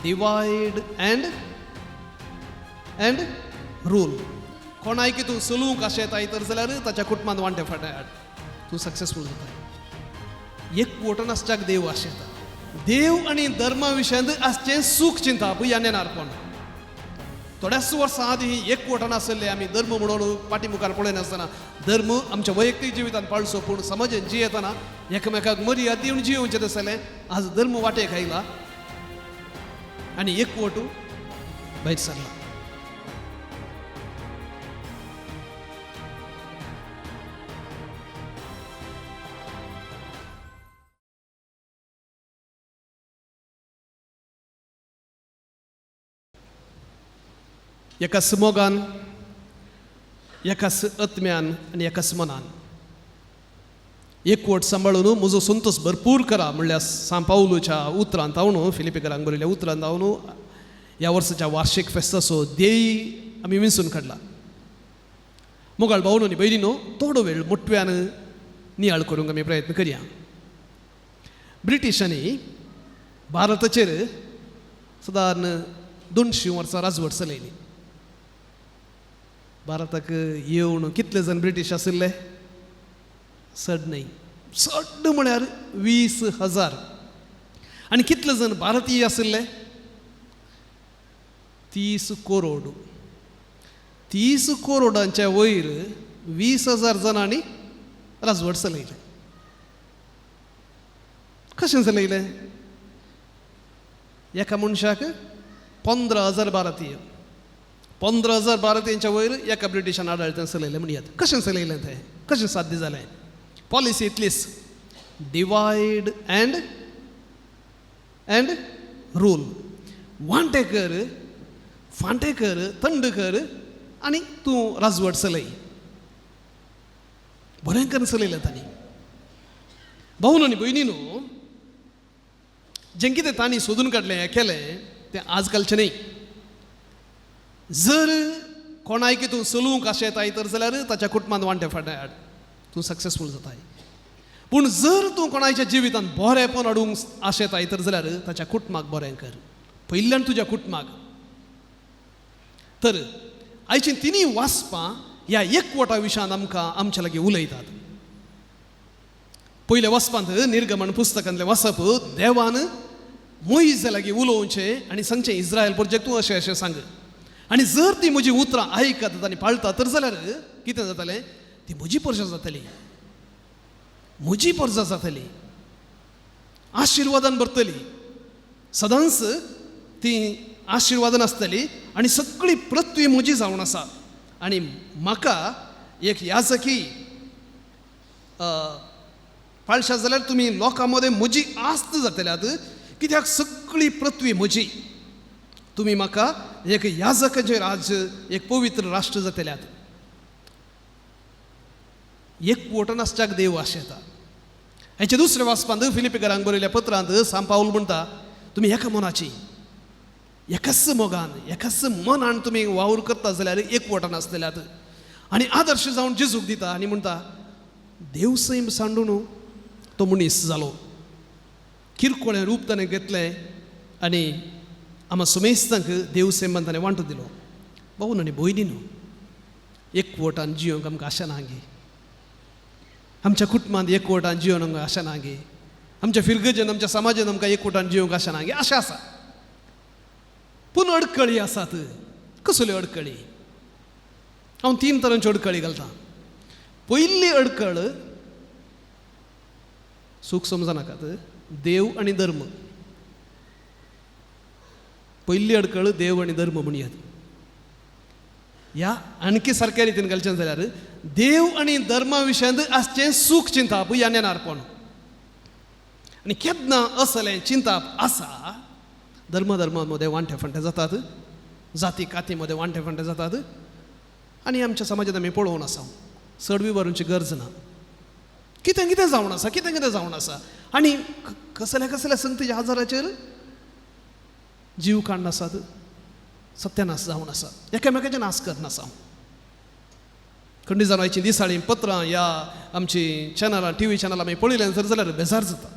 Divide and rule. कोणायकी तूं चलूंक आशेताय तर जाल्यार ताच्या कुटुंबांत वांटे फाटे हाड, तूं सक्सेसफूल जाता. एकवटून आसच्याक देव आशेता. देव आनी धर्मा विशयांत आसचें सूख चिंता पळय ह्या नेनारपण. थोड्याच वर्सां आदीं एकवटून आसले आमी धर्म म्हणून पाठीमुखार पळयनासतना धर्म आमच्या वैयक्तीक जिवितांत पाळचो, पूण समाजांत जियेतना एकामेकाक मर्यादा दिवन जियोवचें आसलें. आज धर्म वाटेक आयला आनी एकवट भायर सरला. एकाच मोगान, एकाच आत्म्यान आनी एकाच मनान एकवट सांबाळून म्हजो संतोष भरपूर करा म्हणल्यार सांपावलूच्या उतरांत हांव न्हू फिलिपिकरांक बरयल्या उतरांत हांव न्हू ह्या वर्साच्या वार्षिक फेस्ताचो ध्येय आमी विंचून काडला. मोगाळ भाव न्हू भयणी न्हू थोडो वेळ मुटव्यान नियाळ करूंक आमी प्रयत्न करया. ब्रिटिशांनी भारताचेर सादारण 200 वर्सां राजवट चलयली. भारताक येवन कितले जण ब्रिटीश आशिल्ले? चड न्हय, चड म्हळ्यार 20,000. आनी कितले जण भारतीय आशिल्ले? 30 करोड. 30 करोडांच्या वयर 20,000 जणांनी राजवट चलयले. कशें चलयले? एका मनशाक 15,000 भारतीय. 15,000 भारतीयांच्या वयर एका ब्रिटिशान आडाळत्यान चलयलें म्हणयात. कशें चलयलें तें? कशें साध्य जालें? पॉलिसी इतलीच, डिवायड अँड रूल. वांटे कर, फांटे कर, थंड कर आनी तूं राजवट चलय. बरें करून चलयलें तांणी. भाऊ आनी भयणी न्हू, जें कितें तांणी सोदून काडलें हें केलें तें आजकालचें न्हय. जर कोणायकी तूं चलूंक आशेताय तर जाल्यार ताच्या कुटुंबांत वांटे फाटे हाड, तूं सक्सेसफूल जाताय. पूण जर तूं कोणाच्या जिवितांत बरेंपण हाडूंक आशेताय तर जाल्यार ताच्या कुटुंबाक बरें कर, पयल्यान तुज्या कुटुंबाक. तर आयचीं तिनूय वाचपां ह्या एकवटा विशयान आमकां आमच्या लागीं उलयतात. पयल्या वचपांत निर्गमन पुस्तकांतलें वाचप, देवान मोइजे लागीं उलोवचें आनी सांगचें इस्रायल प्रजेक तूं अशें अशें सांग. आनी जर ती म्हजी उतरां आयकतात आनी पाळटा तर जाल्यार कितें जातलें? ती म्हजी प्रजा जातली, म्हजी प्रजा जातली, आशिर्वादान भरतली. सदांच ती आशिर्वादान आसतली आनी सगळी पृथ्वी म्हजी जावन आसा. आनी म्हाका एक याजकी पाळशात जाल्यार तुमी लोकां मदें म्हजी आस्त जातल्यात, कित्याक सगळी पृथ्वी म्हजी. तुमी म्हाका एक याजकाचें राज्य, एक पवित्र राष्ट्र जातल्यात. एकवटून आसच्याक देव आशेता. हेचे दुसरे वाचपांत फिलिपिकरांक बरयल्या पत्रांत सांपावल म्हणटा, तुमी एका मनाची, एकाच मोगान, एकाच मनान तुमी वावर करता जाल्यार एकवटान आसतल्यात. आनी आदर्श जावन जेजूक दिता आनी म्हणटा, देव सैम सांडून तो मनीस जालो, किरकोळें रूप ताणें घेतलें आनी आम्हा सुमेस्तांक देव सैमान ताणें वांटो दिलो. भाऊ आनी भयणी न्हू, एकवटान जियोंक आमकां आशा ना गे. आमच्या कुटुंबांत एकवटान जियोंक आमकां आशा ना गे. आमच्या फिरगजेन, आमच्या समाजान आमकां एकवटान जियोंक आशा ना गे. आशा आसा, पूण अडखळी आसात. कसल्यो अडखळी? हांव 3 तरांच्यो अडखळी घालतां. पयली अडखळ, सूख समजा नाकात, देव आनी धर्म. पयली अडखळ देव आनी धर्म म्हणयात. ह्या आणखी सारक्या रितीन घालचें जाल्यार देव आनी धर्मा विशयांत आसचें सूख चिंताप ह्या नेनारपण. आनी केन्ना असलें चिंताप आसा, धर्मामध्ये वांटे फांटे जातात, जाती कातीमध्ये वांटे फांटे जातात. आनी आमच्या समाजांत आमी पळोवन आसा, चड विवरूंची गरज ना. कितें कितें जावन आसा, कितें कितें जावन आसा. आनी कसल्या कसल्या संगतीच्या आजाराचेर जीव काडून आसात, सत्यानाश जावन आसा, एकामेकाचें नाश करना आसा. खंडी जाणांची दिसाळीं पत्रां ह्या आमची चॅनलां, TV चॅनलां आमी पळयल्यां जाल्यार बेजार जाता.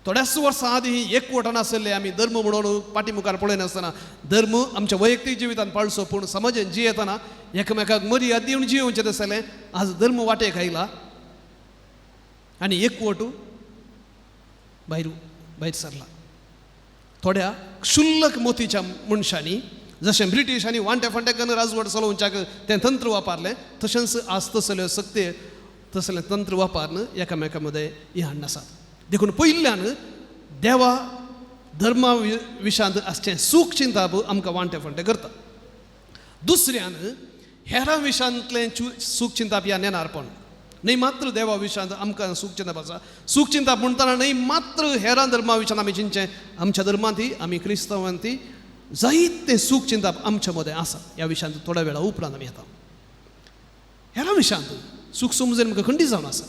थोड्याच वर्सां आदीं एकवटान आसले आमी धर्म म्हणून पाठीमुखार पळयनासतना धर्म आमच्या वैयक्तीक जिवितांत पाळचो पूण समाजान जियेतना एकामेकाक मर्याद दिवन जियोवचें आसलें. आज धर्म वाटेक आयला आनी एकवट भायर सरला. थोड्या क्षुल्लक मोतीच्या मनशांनी जशें ब्रिटीशांनी वांटे फांटे करून राजवट चलोवच्याक तें तंत्र वापरलें तशेंच आज तसल्यो सक्ते तसलें तंत्र वापरून एकामेका मदें हें हाडनासात. देखून पयल्यान देवा धर्मा विशयांत आसचें सूख चिंताप आमकां वांटे फांटे करता. दुसऱ्यान हेरां विशयांतलें सूख चिंताप ह्या नेनारपण. न्हय मात्र देवा विशयांत आमकां सूख चिंताप आसा. सूख चिंताप म्हणटना न्हय मात्र हेरां धर्मा विशयांत आमी चिंतचें. आमच्या धर्मांतय आमी क्रिस्तांवांतय जायतें सूख चिंताप आमच्या मदें आसा. ह्या विशयांत थोड्या वेळा उपरांत आमी येता. हेरां विशयांत सूख समजेन आमकां खंडी जावन आसा.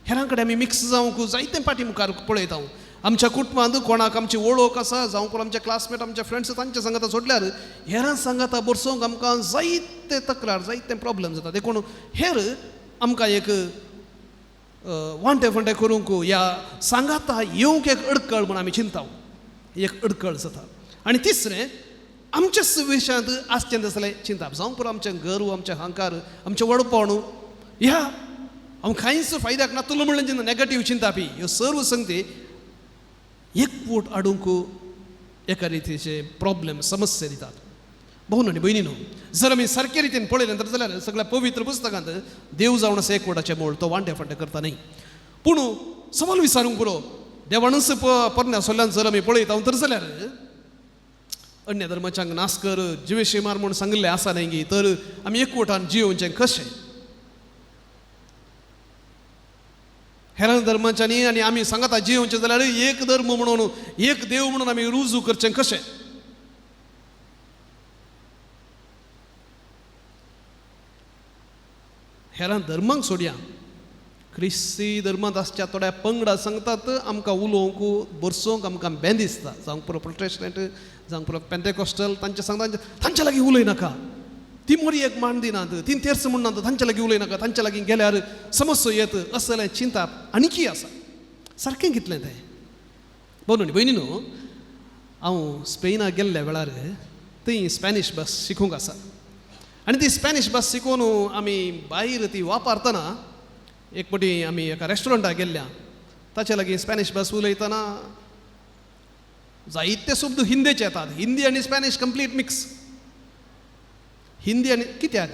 हेरां कडेन आमी मिक्स जावंक जायते पाटी मुखार पळयता. आमच्या कुटुंबांत कोणाक आमची वळख आसा जावं कोण आमचे क्लासमेट आमचे फ्रेंड्स तांच्या सांगाता सोडल्यार हेरां सांगाता बसोवंक आमकां जायते तक्रार जायते प्रॉब्लेम जाता. देखून हेर आमकां एक वांटे फांटे करूंक ह्या सांगाता येवंक एक अडखळ म्हूण आमी चिंता. एक अडखळ जाता. आनी तिसरें आमच्याच विशयांत आसचें तसलें चिंताप जावं पुरो आमचें गर्व आमचें अहंकार आमचें वडपण ह्या हांव कांयच फायद्याक नातलो म्हणून जेन्ना नॅगेटीव चिंतापी ह्यो सर्व संगती एकवट हाडूंक एका रितीचे प्रॉब्लेम समस्या दितात. भाऊ आनी भयणीनो जर आमी सारके रितीन पळयलें जाल्यार सगळ्या पवित्र पुस्तकांत देव जावन आसा एकवटाचें मोल तो वांटे फांटे करता न्हय. पूण सवाल विचारूंक पुरो देवानच परण्या सोल्ल्यान जर आमी पळयता तर जाल्यार अन्य धर्माच्यांक नास कर जिवेशी मार म्हूण सांगिल्लें आसा न्हय तर आमी एकवटान जियोवचें कशें. हेरां धर्माच्यांनी आनी आमी सांगता जियोवचें जाल्यार एक धर्म म्हणून एक देव म्हणून आमी रुजू करचें कशें. हेरां धर्मांक सोडया क्रिस्ती धर्मांत आसच्या थोड्या पंगडा सांगतात आमकां उलोवंक बरसोवंक आमकां बें दिसता. जावं पुरो प्रोटेस्टंट जावं पुरो पेंटेकॉस्टल तांचे सांगता तांच्या लागीं उलयनाका ती मोरी एक मान दिनात तीन तेर्स म्हणनात तांच्या लागीं उलयनाका तांच्या लागीं गेल्यार समस्या येत असलें चिंताप आनीकी आसा. सारकें कितलें तें. बोनो न्ही भयणीनो हांव स्पेनाक गेल्ल्या वेळार थंय स्पॅनिश भास शिकूंक आसा. आनी ती स्पॅनिश भास शिकून आमी भायर ती वापरतना एक फावटी आमी एका रेस्टॉरंटाक गेल्ल्या ताचे लागीं स्पॅनिश भास उलयतना जायते शब्द हिंदीचे येतात. हिंदी आनी स्पॅनिश कंप्लीट मिक्स. हिंदी आनी कित्याक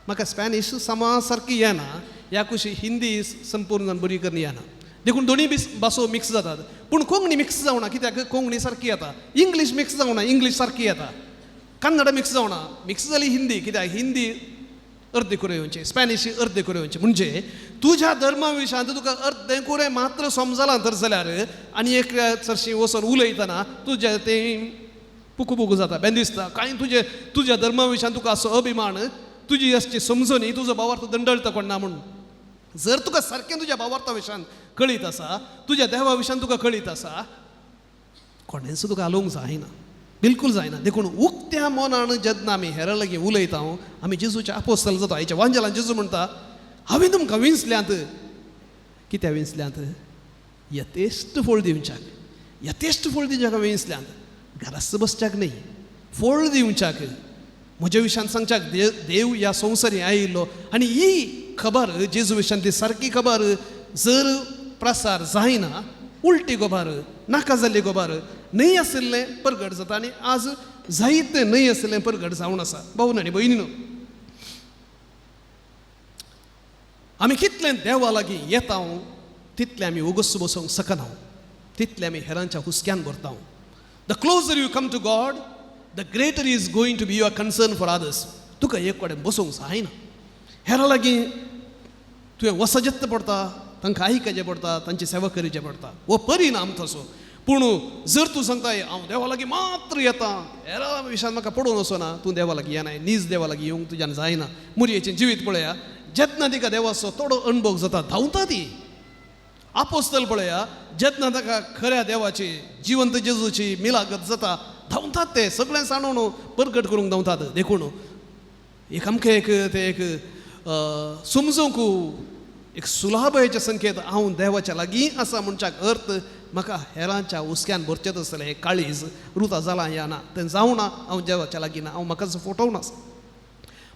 म्हाका स्पॅनिश समा सारकी येना ह्या कुशी हिंदी संपूर्ण बरी करनी येना. देखून दोनी भासो मिक्स जातात. पूण कोंकणी मिक्स जावना कित्याक कोंकणी सारकी येता. इंग्लीश मिक्स जावना इंग्लीश सारकी येता. कन्नड मिक्स जावना मिक्स जाली हिंदी कित्याक हिंदी अर्दे कुरे येवचें स्पॅनिश अर्दे कुरे येवचें. म्हणजे तुज्या धर्मा विशयांत तुका अर्दे कुरे मात्र समजलां तर जाल्यार आनी एक चडशी वचून उलयतना तुजें तें पुकू पुकू जाता बें दिसता. कांय तुज्या धर्मा विशयांत तुका असो अभिमान तुजी असची समजणी तुजो भावार्थ दंडळता कोण ना म्हणून. जर तुका सारकें तुज्या भावार्था विशयान कळीत आसा तुज्या देवा विशयान तुका कळीत आसा कोणेंच तुका आलोवंक जायना बिलकूल जायना. देखून उक्त्या मनान जेन्ना आमी हेरां लागीं उलयता आमी जेजूचे आपोस्तल जाता. हेच्या वांजेलान जेजू म्हणटा हांवें तुमकां विंचल्यांत. कित्याक विंचल्यांत यथेश्ट फळ दिवच्याक. यथेश्ट फळ दिवच्याक हांवें विंचल्यांत. घरास बसच्याक न्ही फळ दिवच्याक म्हज्या विशयान सांगच्याक देव ह्या संवसारी आयिल्लो आनी ही खबर जेजू विशयान ती सारकी खबर जर प्रसार जायना उलटी गोबार नाका जाल्ली गोबार न्हय आशिल्लें परगट जाता आनी आज जायतें न्हय आशिल्लें परगट जावन आसा. भाऊ आनी भयणीनो आमी कितलें देवा लागीं येता तितलें आमी उगस बसोवंक शकना. तितलें आमी हेरांच्या हुस्क्यान भरता. The closer you come to God, the greater is going to be your concern for others. तुका एक कडेन बसोवंक जायना. हेरां लागीं तुवें वसजत्त पडटा तांकां आयकचें पडटा तांची सेवा करचें पडटा हो परिणाम तसो. पूण जर तूं सांगता हांव देवा लागीं मात्र येता हेरां विशयान म्हाका पडून वचना तूं देवा लागीं येनाय नीज देवा लागीं येवंक तुज्यान जायना. मुरयेचें जिवीत पळया जेन्ना तिका देवाचो थोडो अणभव जाता धांवता ती. आपोस्तल पळया जेन्ना ताका खऱ्या देवाची जिवंत जेजूची मिलागत जाता धांवतात ते सगळें सांडून परगट करूंक धांवतात. देखून एक आमकां एक समजूंक एक सुलाभयेचे संकेत हांव देवाच्या लागीं आसा म्हणच्याक अर्थ म्हाका हेरांच्या हुस्क्यान भरचेच आसतलें हें काळीज रुता जालां या ना तें जावं ना हांव देवाच्या लागीं ना हांव म्हाका फटोवं ना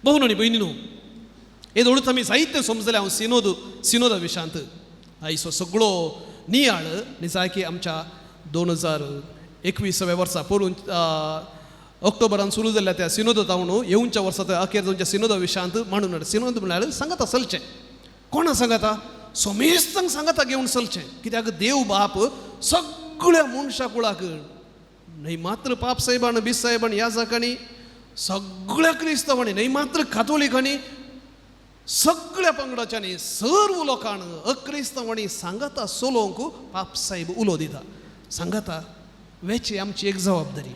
भोवन आनी भयणी न्हू हे दोळूच आमी जायतें समजलें हांव सिनोदा विशांत आयचो सगळो नियाळ निजाकी आमच्या 2021व्या वर्सा पळोवन ऑक्टोबरान सुरू जाल्ल्या त्या सिनोदांत हांव येवच्या वर्सा अखेर जावच्या सिनोदा विशांत मांडून सिनोद म्हळ्यार सांगाता चलचें कोणा सांगाता सोमेस्तांक सांगाता घेवन चलचें कित्याक देव बाप सगळ्या मनशा कुळाक न्हय मात्र पाप साहेबान बीस साहेबान याजकांनी सगळ्या क्रिस्तवांनी न्हय मात्र कातोलिकांनी सगळ्या पंगडाच्यांनी सर्व लोकांक अक्रिस्तवांनी सांगाता सोलोवंक पाप साहेब उलो दिता सांगाता वेची आमची एक जबाबदारी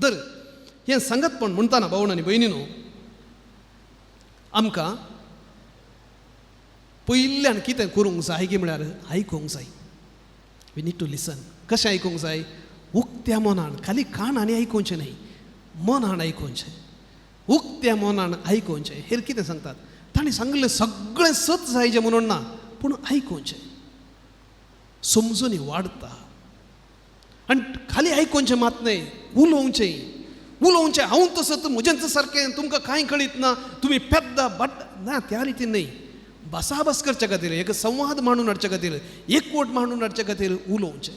तर हें सांगतपण म्हणटाना भावण आनी भयणीनो आमकां पयल्यान कितें करूंक जाय की म्हळ्यार आयकूंक जाय वी नीड टू लिसन कशें आयकूंक जाय उक्त्या मनान खाली कानांनी आयकुचें न्हय मनान आयकुचें उक्त्या मनान आयकुचें हेर कितें सांगतात ताणें सांगलें सगळें सत जायचें म्हणून ना पूण आयकुचें समजून वाडता आनी खाली आयकुचें मात न्हय उलोवचें हांव तसो म्हजें सारकें तुमकां कांय कळीत ना तुमी पेद्दा बट ना त्या रितीन न्हय भासाभास करचे खातीर एक संवाद मांडून हाडचे खातीर एकवट मांडून हाडचे खातीर उलोवचें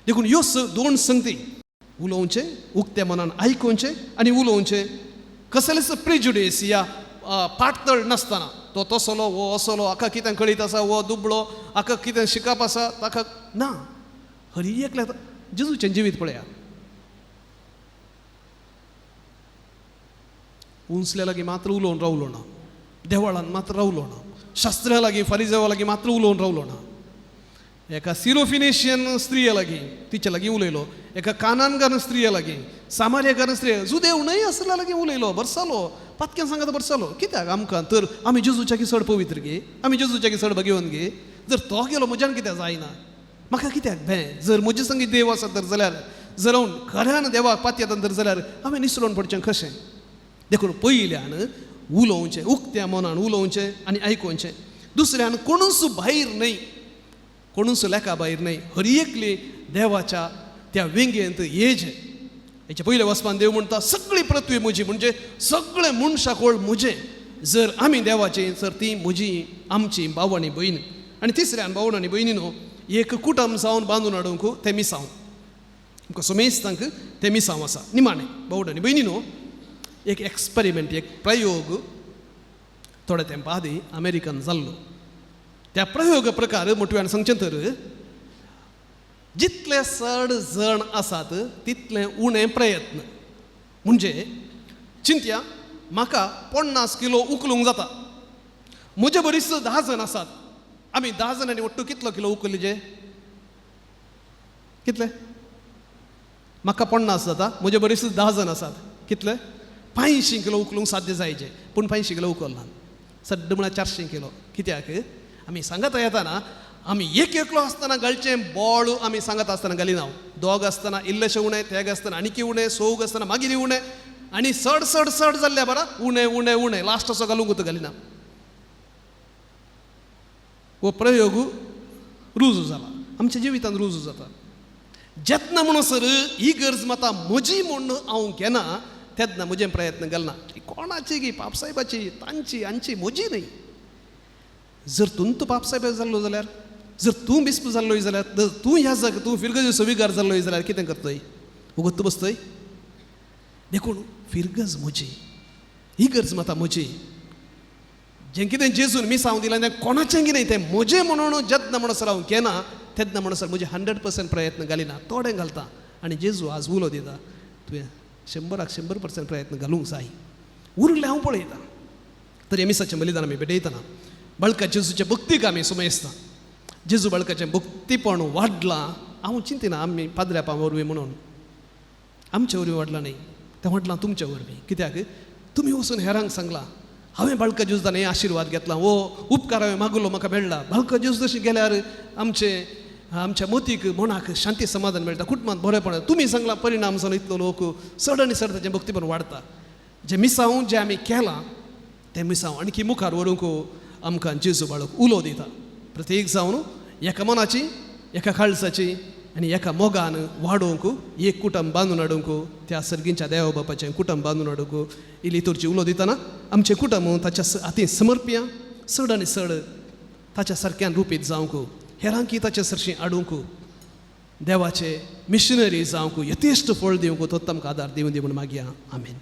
देखून ह्यो दोन संगती उलोवचें उक्त्या मनान आयकुचें आनी उलोवचें कसलेच प्रिजुडीस या पाटतळ नासतना तो तसलो वो असलो हाका कितें कळीत आसा वो दुबळो हाका कितें शिकप आसा ताका ना हरी एकल्या जेजूचें जिवीत पळया उंचल्या लागीं मात्र उलोवन रावलो ना देवळान मात्र रावलो ना शास्त्र्या लागीं फारिजेवा लागीं मात्र उलोवन रावलो ना एका सिरोफिनेशियन स्त्रिये लागीं तिचे लागीं उलयलो एका कानानगार स्त्रिये लागीं सामार्यकार स्त्रिये जुदेव न्हय आसल्या लागीं उलयलो बरसालो पातक्यान सांगता बरसालो कित्याक आमकां तर आमी जेजूच्या की चड पवित्र गे आमी जेजूच्या की चड भगवंत गे जर तो गेलो म्हज्यान कित्याक जायना म्हाका कित्याक भंय जर म्हजे संगी देव आसा तर जाल्यार जर हांव खऱ्यान देवाक पातयेता तर जाल्यार हांवें निसरून पडचें कशें देखून पयल्यान उलोवचें उक्त्या मनान उलोवचें आनी आयकुचें दुसऱ्यान कोणूच भायर न्हय कोणूच लेखा भायर न्हय हरी एकली देवाच्या त्या वेंगेंत येजें हेचे पयले वचपान देव म्हणटा सगळी पृथ्वी म्हजी म्हणजे सगळे मनशाकोळ म्हजें जर आमी देवाचें तर ती म्हजी आमची भाव आनी भयण आनी तिसऱ्यान भावण आनी भयणीनो एक कुटुंब जावन बांदून हाडूंक तें मिसांव तुमकां सोमेस्तांक तें मिसांव आसा निमाणें भावण आनी भयणीनो एक एक्सपेरिमेंट एक प्रयोग थोडे तेंपा आदीं अमेरिकान जाल्लो त्या प्रयोग प्रकार म्हटल्यार सांगचें तर जितले चड जण आसात तितले उणें प्रयत्न म्हणजे चिंत्या म्हाका 50 किलो उखलूंक जाता म्हजे बरीच 10 जण आसात आमी 10 जणांनी ಒಟ್ಟು कितलो किलो उखलचे कितले म्हाका 50 जाता म्हजे बरीच 10 जण आसात कितले 500 किलो उखलूंक साध्य जायचे पूण 500 किलो उखलना सड्ड म्हळ्यार 400 किलो कित्याक आमी सांगत येताना आमी एक एकलो आसतना घालचें बोळ आमी सांगत आसतना घालिना दोग आसतना इल्लेशें उणें तेग आसतना आनीक उणें सोग आसतना मागीर उणें आनी चड चड चड जाल्ल्या बरा उणें उणें उणें लास्ट असो घालूंक घालिना हो प्रयोग रुजू जाला आमच्या जिवितांत रुजू जाता जेतना म्हणसर ही गरज माता म्हजी म्हूण हांव घेना तेन्ना म्हजें प्रयत्न घालना कोणाची गी पापसाहेबाची तांची आमची म्हजी न्हय जर तूं पापसाहेब जाल्लो जाल्यार जर तूं बिस्प जाल्लोय जाल्यार जर तूं ह्या जाग तूं फिरगज सविगार जाल्लोय जाल्यार कितें करतय उगत बसतय देखून फिरगज म्हजी ही गरज माता म्हजी जें कितें जेजून मिसांव दिलां तें कोणाचें कितें तें म्हजें म्हणून जेन्ना म्हणसर हांव घेना तेन्ना म्हणसर म्हजे 100% प्रयत्न घालिना थोडें घालता आनी जेजू आज उलो दिता तुवें 100% प्रयत्न घालूंक जाय उरलें हांव पळयता तर मिसाचें बलिदान आमी भेटयतना बाळका जेजूच्या भक्तीक आमी सुमयसता जेजू बाळकाचें भक्तीपण वाडलां हांव चिंतिना आमी पाद्र्यापा वरवीं म्हणून आमच्या वरवीं वाडलां न्हय तें वाडलां तुमच्या वरवीं कित्याक तुमी वचून हेरांक सांगलां हांवें बाळका जेजून हे आशिर्वाद घेतला वो उपकार हांवें मागलो म्हाका मेळ्ळा बाळका जेजू तशें गेल्यार आमच्या मतीक मनाक शांती समाधान मेळटा कुटुंबांत बरेपण तुमी सांगलां परिणाम जावन इतलो लोक चड आनी चड ताचें भक्तीपण वाडता जें मिसांव जें आमी केलां तें मिसांव आणकी मुखार व्हरूंक आमकां जेजू बाळक उलो दिता प्रत्येक जावन एका मनाची एका काळजाची आनी एका मोगान वाडोवंक एक कुटुंब बांदून हाडूंक त्या सर्गींच्या देवा बापाचें कुटुंब बांदून हाडूंक ही लितूरची उलो दितना आमचें कुटुंब ताच्या हातीन समर्पया चड आनी चड ताच्या सारक्यान रुपीत जावंक हेरांकी ताचे सरशीं हाडूंक देवाचे मिशनरी जावंक यथेश्ट फळ दिवंक तो तांकां आदार दिवन दी म्हूण मागया आमेन.